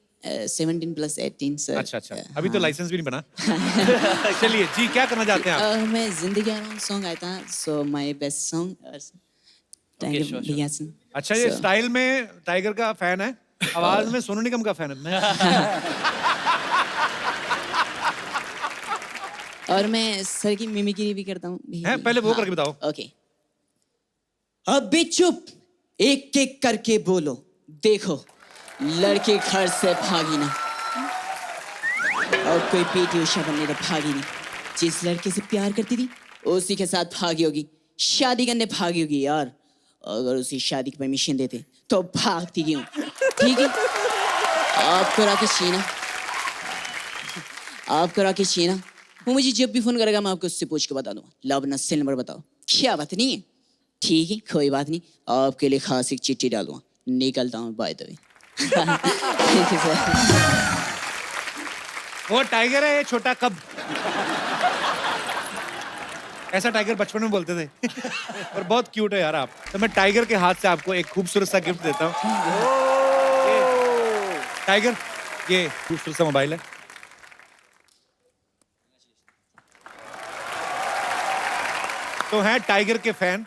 17 + 18 सर।
अच्छा अच्छा, अभी तो लाइसेंस भी नहीं बना। चलिए जी, क्या करना चाहते हैं आप?
मैं जिंदगी आ रहा हूँ सॉन्ग आया था, so my best song.
sure,
भैया से।
अच्छा, ये
So-
स्टाइल में टाइगर का फैन है, आवाज में सोनू निगम का फैन है।
और मैं सर की मिमिक्री भी करता हूँ।
हैं? पहले वो करके बताओ।
ओके। अभी चुप, एक एक करके बोलो, देखो लड़के घर से भागी ना, और कोई पीटी उषा बनने तो भागी नहीं। जिस लड़के से प्यार करती थी उसी के साथ भागी होगी, शादी करने भागी होगी यार। अगर उसी शादी की परमिशन देते तो भागती क्यों? ठीक है, आपको राकेश चाहिए ना? आपको राकेश चाहिए ना? वो मुझे जब भी फोन करेगा मैं आपको उससे पूछ के बता दूंगा। लो अपना सेल नंबर बताओ। क्या बात नहीं है? ठीक है, कोई बात नहीं, आपके लिए खास एक चिट्ठी डालूंगा। निकलता हूँ, by the way. Thank you sir.
वो टाइगर है, ये छोटा कब। ऐसा टाइगर बचपन में बोलते थे। और बहुत क्यूट है यार आप। तो मैं टाइगर के हाथ से आपको एक खूबसूरत सा गिफ्ट देता हूँ। टाइगर, ये खूबसूरत सा मोबाइल है। तो हैं टाइगर के फैन,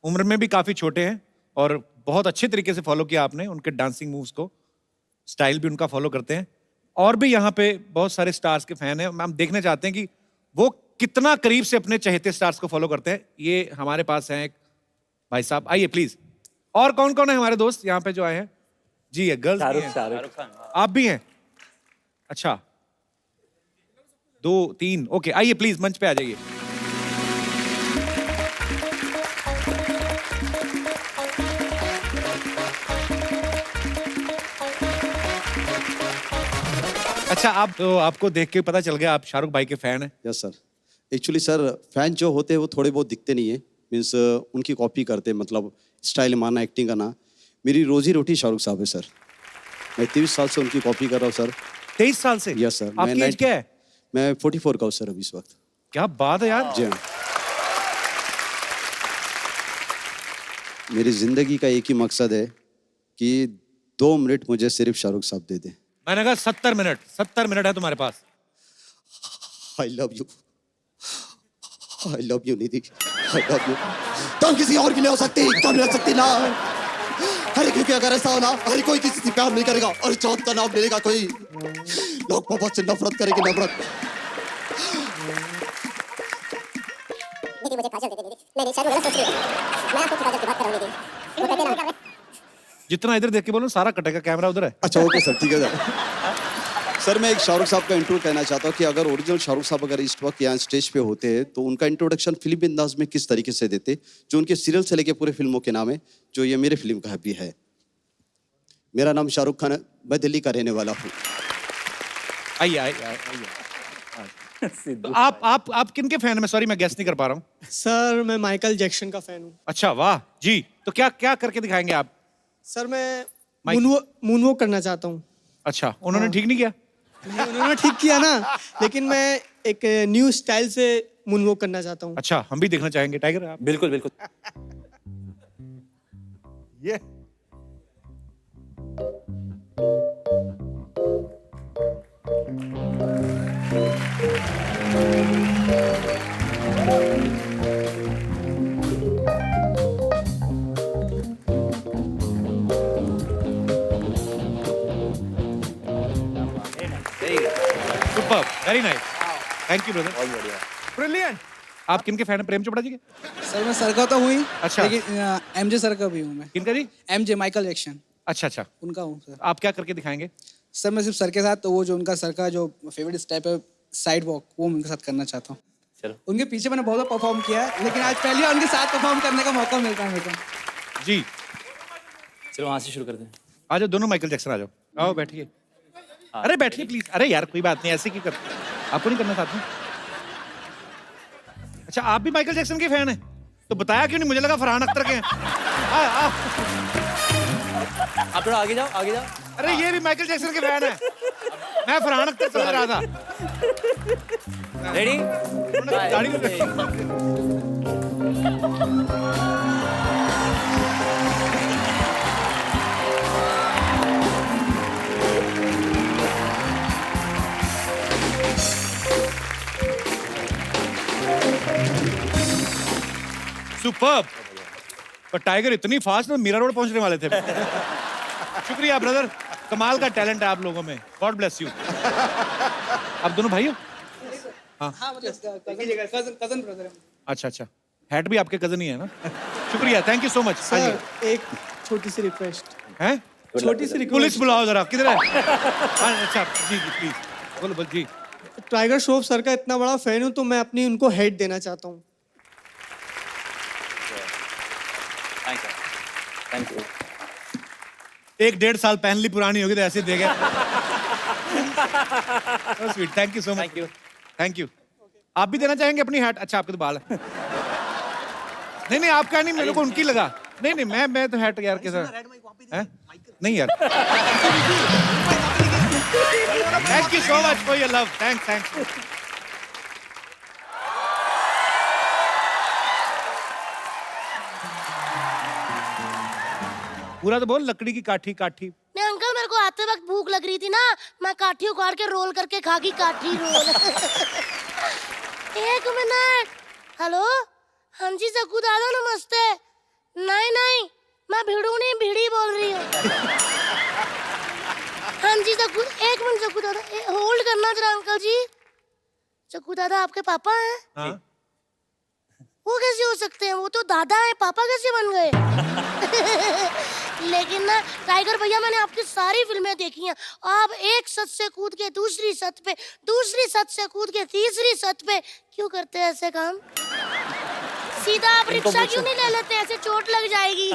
उम्र में भी काफी छोटे हैं और बहुत अच्छे तरीके से फॉलो किया आपने उनके डांसिंग मूव्स को, स्टाइल भी उनका फॉलो करते हैं। और भी यहाँ पे बहुत सारे स्टार्स के फैन हैं। हम देखना चाहते हैं कि वो कितना करीब से अपने चहेते स्टार्स को फॉलो करते हैं। ये हमारे पास हैं एक भाई साहब, आइए प्लीज। और कौन कौन है हमारे दोस्त यहाँ पे जो आए हैं? जी है, गर्ल्स भी हैं।
शाहरुख खान।
आप भी हैं? अच्छा, 2 3, ओके, आइए प्लीज मंच पे आ जाइए। अच्छा, आप तो आपको देख के पता चल गया आप शाहरुख भाई के फैन हैं।
Yes sir. Actually sir, fan जो होते हैं वो थोड़े बहुत दिखते नहीं है, मीन्स उनकी कॉपी करते हैं, मतलब स्टाइल माना, एक्टिंग करना। मेरी रोजी रोटी शाहरुख साहब है सर। मैं 23 साल से उनकी कॉपी कर रहा हूँ सर।
23 साल से?
Yes sir.
आपकी एज क्या है?
मैं 44 का हूँ सर अभी इस वक्त।
क्या बात है यार।
जी हाँ। मेरी जिंदगी का एक ही मकसद है कि 2 मिनट मुझे सिर्फ शाहरुख साहब दे दें।
मैंने कहा 70 मिनट है तुम्हारे पास।
I love you, I love you Nidhi, I love you. तुम किसी और के लिए हो सकती, तुम नहीं हो सकती ना। अरे क्योंकि अगर ऐसा हो ना, अरे कोई किसी से प्यार नहीं करेगा और चौथ का नाम लेगा कोई, लोग मोहब्बत से नफरत करेंगे, नफरत।
दीदी मुझे काजल दे दे दीदी। नहीं शायद वो गलत सोच रही है। मैं आपको काजल की बात कर रहा हूँ दीदी। वो कहते ना
जितना इधर देख के बोलो सारा कटेगा, कैमरा उधर है।
अच्छा ओके सर, ठीक है सर। सर मैं एक शाहरुख साहब का इंट्रो कहना चाहता हूँ कि अगर ओरिजिनल शाहरुख साहब अगर इस वक्त यहाँ स्टेज पे होते हैं तो उनका इंट्रोडक्शन फिल्म अंदाज में किस तरीके से देते, जो उनके सीरियल से लेके पूरे फिल्मों के नाम है, जो ये मेरे फिल्म का भी है। मेरा नाम शाहरुख खान है, मैं दिल्ली का रहने वाला हूँ।
आइए आइए आइए। तो आप किन के फैन हैं? मैं सॉरी मैं गेस नहीं कर पा रहा हूँ।
सर मैं माइकल जैक्सन का फैन हूँ।
अच्छा वाह जी। तो क्या क्या करके दिखाएंगे आप?
सर मैं मूनवॉक करना चाहता हूँ।
अच्छा, उन्होंने ठीक नहीं किया?
उन्होंने ठीक किया ना, लेकिन मैं एक न्यू स्टाइल से मूनवॉक करना चाहता हूँ।
अच्छा, हम भी देखना चाहेंगे टाइगर। आप
बिल्कुल बिल्कुल।
ये
super, very nice, thank you brother.
Brilliant.
आप किन के फैन हैं? प्रेम चोपड़ा जी के?
सर मैं सर का तो हुई,
अच्छा।
लेकिन एमजे सर का भी हूँ मैं।
किनका जी?
एमजे माइकल जैक्सन,
अच्छा अच्छा,
उनका हूँ सर।
आप क्या करके दिखाएंगे?
सर मैं सिर्फ सर के साथ, तो वो जो उनका सर का जो फेवरेट स्टेप है साइड वॉक, वो मैं उनके साथ करना चाहता हूँ।
चलो।
उनके पीछे मैंने बहुत परफॉर्म किया है, लेकिन आज पहली बार उनके साथ परफॉर्म करने का मौका मिलता है मेरे को।
जी
चलो वहाँ से शुरू करते हैं।
आ जाओ दोनों, माइकल जैक्सन आ जाओ। आओ बैठिए। अरे बैठिए प्लीज। अरे यार कोई बात नहीं, ऐसे क्यों कर, आपको नहीं करना साथ में? अच्छा, आप भी माइकल जैक्सन के फैन हैं? तो बताया क्यों नहीं? मुझे लगा फरहान अख्तर के हैं।
आप थोड़ा आगे जाओ, आगे जाओ।
अरे ये भी माइकल जैक्सन के फैन है। मैं फरहान अख्तर समझ रहा था।
रेडी?
दाढ़ी में रखी। सुपर्ब। पर टाइगर इतनी फास्ट में मीरा रोड पहुंचने वाले थे। शुक्रिया ब्रदर, कमाल का टैलेंट है आप लोगों में। God bless you. आप दोनों भाई हो?
हाँ कजन ब्रदर है।
अच्छा अच्छा, हैट भी आपके कजन ही है ना? शुक्रिया, thank you so much.
Sir एक छोटी सी रिक्वेस्ट
हैं?
छोटी सी रिक्वेस्ट।
पुलिस बुलाओ जरा, किधर है? अच्छा जी जी प्लीज बोलो बोल जी।
टाइगर श्रॉफ सर का इतना बड़ा फैन हूँ तो मैं अपनी उनको हेड देना चाहता हूँ।
Thank you.
1-1.5 साल पहन ली, पुरानी होगी तो ऐसे दे गए। Sweet, thank you so much. Thank you. आप भी देना चाहेंगे अपनी हैट? अच्छा, आपके तो बाल है। नहीं, आपका नहीं, मेरे को उनकी लगा। नहीं, मैं तो हैट यार के साथ हैं? नहीं यार। Thank you so much for your love. Thanks. पूरा तो बोल, लकड़ी की काठी।
नहीं अंकल, मेरे को आते वक्त भूख लग रही थी ना, मैं काठी उखाड़ के रोल करके खा गई, काठी रोल। 1 मिनट। हेलो, हाँ जी सकू दादा, नमस्ते। नहीं, मैं भिड़ू नहीं, भिड़ी बोल रही हूँ। हाँ जी सकू, 1 मिनट सकू दादा, होल्ड करना जरा अंकल जी। सकू दादा आपके पापा हैं?
हाँ।
वो कैसे हो सकते हैं? वो तो दादा है, पापा कैसे बन गए? लेकिन ना टाइगर भैया, मैंने आपकी सारी फिल्में देखी हैं। आप एक छत से कूद के दूसरी छत पे, दूसरी छत से कूद के तीसरी छत पे क्यों करते हैं ऐसे काम? सीधा आप रिक्शा क्यों नहीं ले लेते? ऐसे चोट लग जाएगी।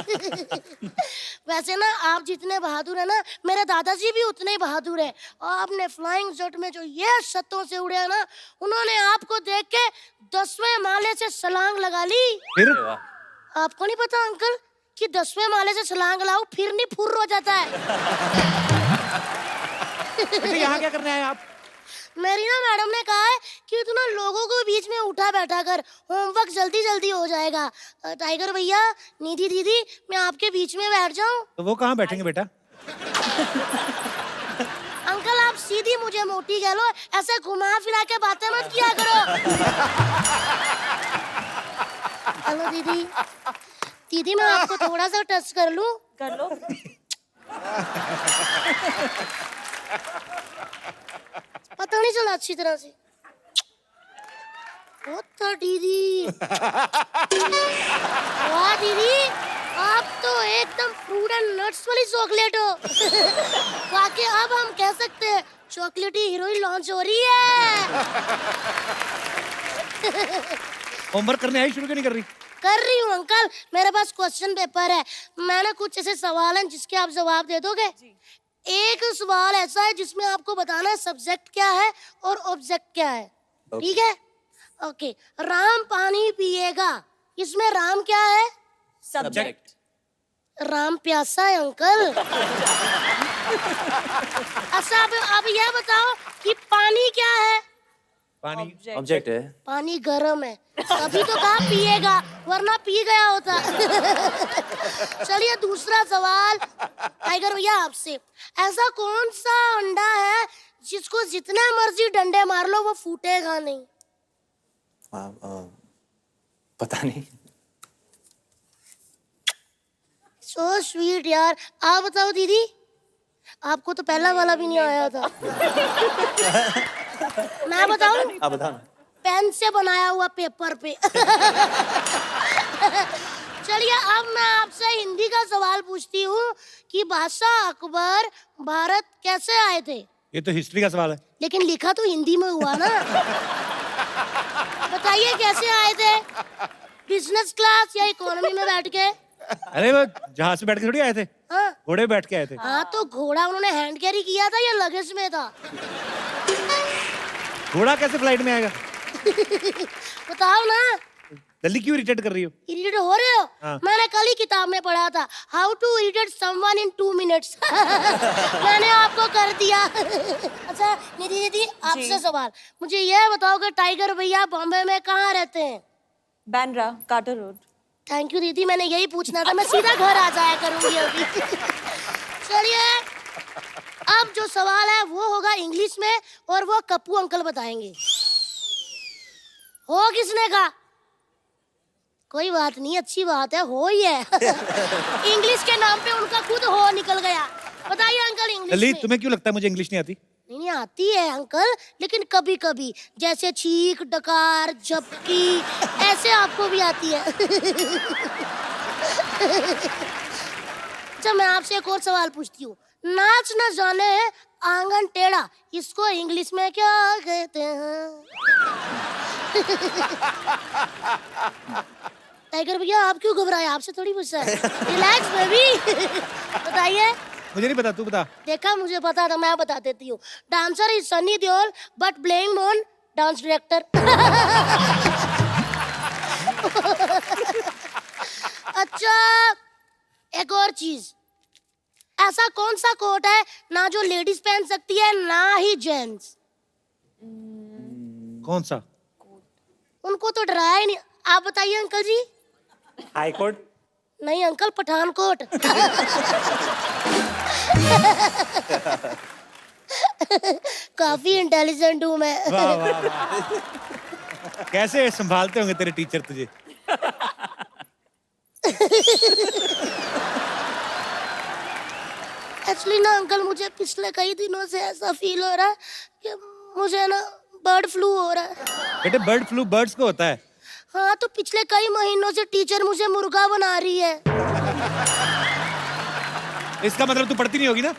वैसे ना आप जितने बहादुर है ना, मेरे दादाजी भी उतने ही बहादुर है। आपने फ्लाइंग जेट में जो ये छतों से उड़े हैं ना, उन्होंने आपको देख के 10वें माले से छलांग लगा ली।
फिर
आपको नहीं पता अंकल कि 10वें माले से छलांग लगाओ फिर नहीं फुर्र हो जाता है।
यहाँ क्या करने आए आप?
मेरी ना मैडम ने कहा है कि तू ना लोगों को बीच में उठा बैठा कर, होमवर्क जल्दी हो जाएगा। टाइगर भैया, निधि दीदी, मैं आपके बीच में बैठ जाऊं?
तो वो कहाँ बैठेंगे बेटा?
अंकल आप सीधी मुझे मोटी कह लो, ऐसे घुमा फिरा के बातें मत किया करो। हेलो दीदी, मैं आपको थोड़ा सा टच कर लूं?
कर लो।
पता नहीं चला अच्छी तरह से। दीदी, वाह दीदी, आप तो एकदम फ्रूट एंड नट्स वाली चॉकलेट हो। वाकई अब हम कह सकते हैं चॉकलेटी हीरोइन लॉन्च हो रही है।
होमवर्क करने आई, शुरू क्यों नहीं कर रही?
कर रही हूँ अंकल, मेरे पास क्वेश्चन पेपर है। मैंने कुछ ऐसे सवाल हैं जिसके आप जवाब दे दोगे? एक सवाल ऐसा है जिसमें आपको बताना है सब्जेक्ट क्या है और ऑब्जेक्ट क्या है। ठीक है? ओके। राम पानी पिएगा, इसमें राम क्या है?
सब्जेक्ट।
राम प्यासा है अंकल। अच्छा अब यह बताओ कि पानी क्या है?
पानी
ऑब्जेक्ट है।
पानी गर्म है, तभी तो कहा पिएगा, वरना पी गया होता। चलिए दूसरा सवाल टाइगर भैया आपसे, ऐसा कौन सा अंडा है जिसको जितना मर्जी डंडे मार लो वो फूटेगा नहीं?
पता नहीं।
सो स्वीट यार। आप बताओ दीदी, आपको तो पहला वाला भी नहीं आया था। मैं बताऊं?
आप बताओ।
पेन से बनाया हुआ पेपर पे। चलिए अब मैं आपसे हिंदी का सवाल पूछती हूँ कि बादशाह अकबर भारत कैसे आए थे?
ये तो हिस्ट्री का सवाल है।
लेकिन लिखा तो हिंदी में हुआ ना। बताइए कैसे आए थे? बिजनेस क्लास या इकोनॉमी में बैठ के?
अरे वो जहाज पे बैठ के थोड़ी आए थे,
हाँ
घोड़े बैठ के आए थे।
हाँ, तो घोड़ा उन्होंने हैंड कैरी किया था या लगेज में था?
घोड़ा कैसे फ्लाइट में आएगा?
बताओ ना।
जल्दी क्यों इरिटेट कर रही हो?
इरिटेट हो रहे हो?
हाँ।
मैंने कल ही किताब में पढ़ा था, how to irritate someone in 2 minutes. मैंने आपको कर दिया। अच्छा निधि दीदी, आपसे सवाल, मुझे यह बताओ कि टाइगर भैया बॉम्बे में कहाँ रहते हैं?
Bandra, Carter Road.
Thank you दीदी, मैंने यही पूछना था, मैं सीधा घर आ जाया करूंगी अभी। चलिए अब जो सवाल है वो होगा इंग्लिश में और वो कप्पू अंकल बताएंगे। हो किसने कहा? कोई बात नहीं, अच्छी बात है, हो ही है। इंग्लिश के नाम पे उनका खुद हो निकल गया। बताइए अंकल इंग्लिश
जल्दी,
में।
तुम्हें क्यों लगता है मुझे इंग्लिश नहीं आती?
नहीं आती है अंकल, लेकिन कभी कभी, जैसे छींक, डकार, झपकी, ऐसे आपको भी आती है। अच्छा मैं आपसे एक और सवाल पूछती हूँ, नाच न जाने आंगन टेढ़ा, इसको इंग्लिश में क्या कहते हैं? टाइगर भैया आप क्यों घबराए? आपसे थोड़ी पूछा है। Relax baby. बताइए।
मुझे नहीं पता, तू बता।
देखा, मुझे पता था, मैं बता देती हूँ। Dancer is Sunny Deol but playing on dance director. अच्छा, एक और चीज, ऐसा कौन सा कोट है ना जो लेडीज पहन सकती है ना ही जेंट्स?
कौन सा?
उनको तो डराया ही नहीं। आप बताइए अंकल जी।
High court.
नहीं अंकल, पठानकोट। काफी इंटेलिजेंट हूँ मैं।
वाह वाह वाह। कैसे संभालते होंगे तेरे टीचर तुझे?
एक्चुअली ना अंकल, मुझे पिछले कई दिनों से ऐसा फील हो रहा है कि मुझे ना बर्ड फ्लू हो रहा है।
बेटे बर्ड फ्लू बर्ड्स को होता है।
हाँ, तो पिछले कई महीनों से टीचर मुझे मुर्गा बना रही है।
इसका मतलब तू पढ़ती नहीं होगी ना?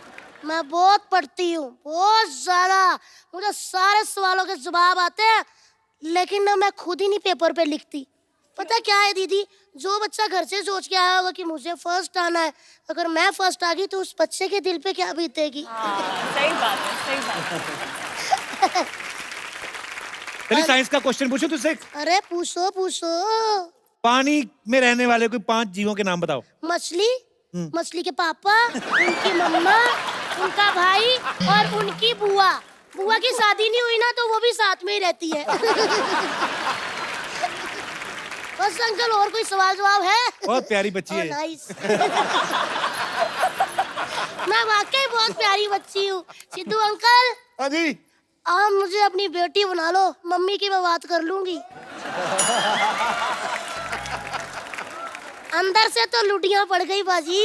मैं बहुत पढ़ती हूँ, बहुत ज्यादा। मुझे सारे सवालों के जवाब आते हैं, लेकिन ना मैं खुद ही नहीं पेपर पे लिखती। पता क्या है दीदी, जो बच्चा घर से सोच के आया होगा कि मुझे फर्स्ट आना है, अगर मैं फर्स्ट आ गई तो उस बच्चे के दिल पे क्या बीतेगी।
सही बात है, सही बात है।
चलिए साइंस का क्वेश्चन पूछो तुझसे।
अरे पूछो पूछो।
पानी में रहने वाले कोई 5 जीवों के नाम बताओ।
मछली, मछली के पापा, उनकी मम्मा, उनका भाई और उनकी बुआ। बुआ की शादी नहीं हुई ना तो वो भी साथ में ही रहती है। बस अंकल, और कोई सवाल जवाब है?
बहुत प्यारी बच्ची है।
नाइस। मैं वाकई बहुत प्यारी बच्ची हूँ। सिद्धू अंकल।
हाँ जी।
आप मुझे अपनी बेटी बना लो, मम्मी की मैं बात कर लूंगी। अंदर से तो लुटियां पड़ गई बाजी।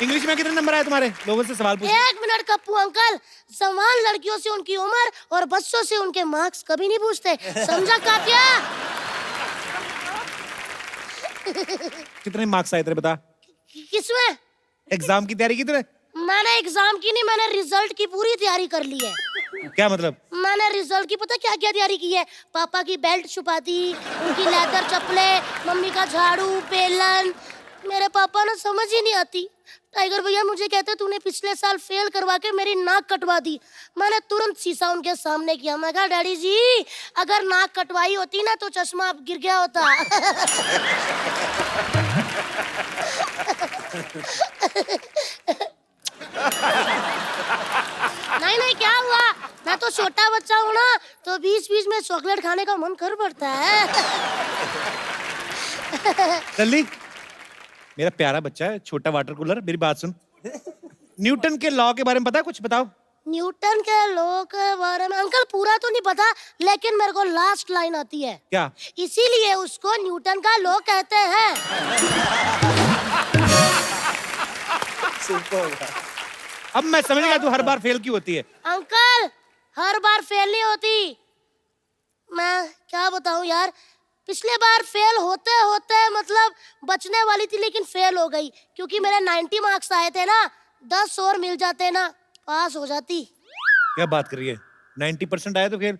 इंग्लिश में कितने नंबर आए तुम्हारे? लोगों से सवाल पूछ।
1 मिनट कप्पू अंकल, समान लड़कियों से उनकी उम्र और बच्चों से उनके मार्क्स कभी नहीं पूछते, समझा कात्या?
कितने मार्क्स आए तेरे बता?
किसमें?
एग्जाम की तैयारी की तूने?
मैंने एग्जाम की नहीं, मैंने रिजल्ट की पूरी तैयारी कर ली है।
क्या मतलब?
मैंने रिजल्ट की पता क्या क्या तैयारी की है? पापा की बेल्ट छुपा दी, उनकी लेदर चप्पलें, मम्मी का झाड़ू, बेलन। मेरे पापा ना समझ ही नहीं आती। टाइगर भैया मुझे कहते तूने पिछले साल फेल करवा के मेरी नाक कटवा दी। मैंने तुरंत शीशा उनके सामने किया। मैं कहा डैडी जी, अगर नाक कटवाई होती ना तो चश्मा अब गिर गया होता। नहीं नहीं, क्या हुआ? मैं तो छोटा बच्चा हूँ ना, तो बीच बीच में चॉकलेट खाने का मन कर पड़ता है।
जल्दी, मेरा प्यारा बच्चा है, छोटा वाटर कूलर, मेरी बात सुन। न्यूटन के लॉ के बारे में पता है कुछ? बताओ।
न्यूटन के लॉ के बारे में अंकल पूरा तो नहीं पता, लेकिन मेरे को लास्ट लाइन आती है।
क्या?
इसीलिए उसको न्यूटन का लॉ कहते हैं।
अब मैं समझ गया तू हर बार फेल क्यों होती है।
अंकल, हर बार फेल नहीं होती। मैं क्या बताऊं यार, पिछले बार फेल होते होते मतलब बचने वाली थी, लेकिन फेल हो गई क्योंकि मेरे 90 मार्क्स आए थे ना। 10 और मिल जाते ना, पास हो जाती।
क्या बात कर रही है? 90% आए तो फिर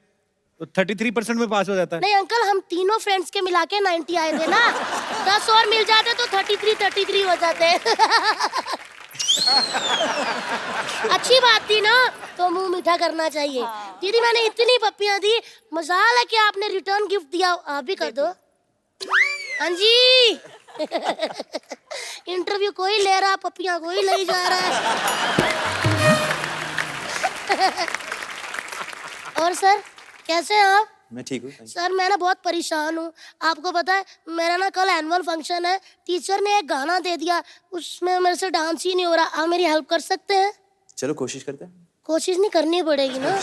तो 33% में पास हो जाता है।
नहीं अंकल, हम तीनों फ्रेंड्स के मिला के 90 आए थे ना। 10 और मिल जाते तो 33 हो जाते। अच्छी बात थी ना, तो मुंह मीठा करना चाहिए। दीदी मैंने इतनी पप्पियां दी, मजाल है कि आपने रिटर्न गिफ्ट दिया। आप भी कर दो। हाँ जी। इंटरव्यू कोई ले रहा, पप्पियां कोई ले जा रहा है। और सर कैसे हैं आप?
मैं ठीक हूँ।
सर मैं ना बहुत परेशान हूँ। आपको पता है मेरा ना कल एनुअल फंक्शन है। टीचर ने एक गाना दे दिया, उसमें मेरे से डांस ही नहीं हो रहा। आप मेरी हेल्प कर सकते हैं?
चलो कोशिश करते हैं।
कोशिश नहीं करनी पड़ेगी ना।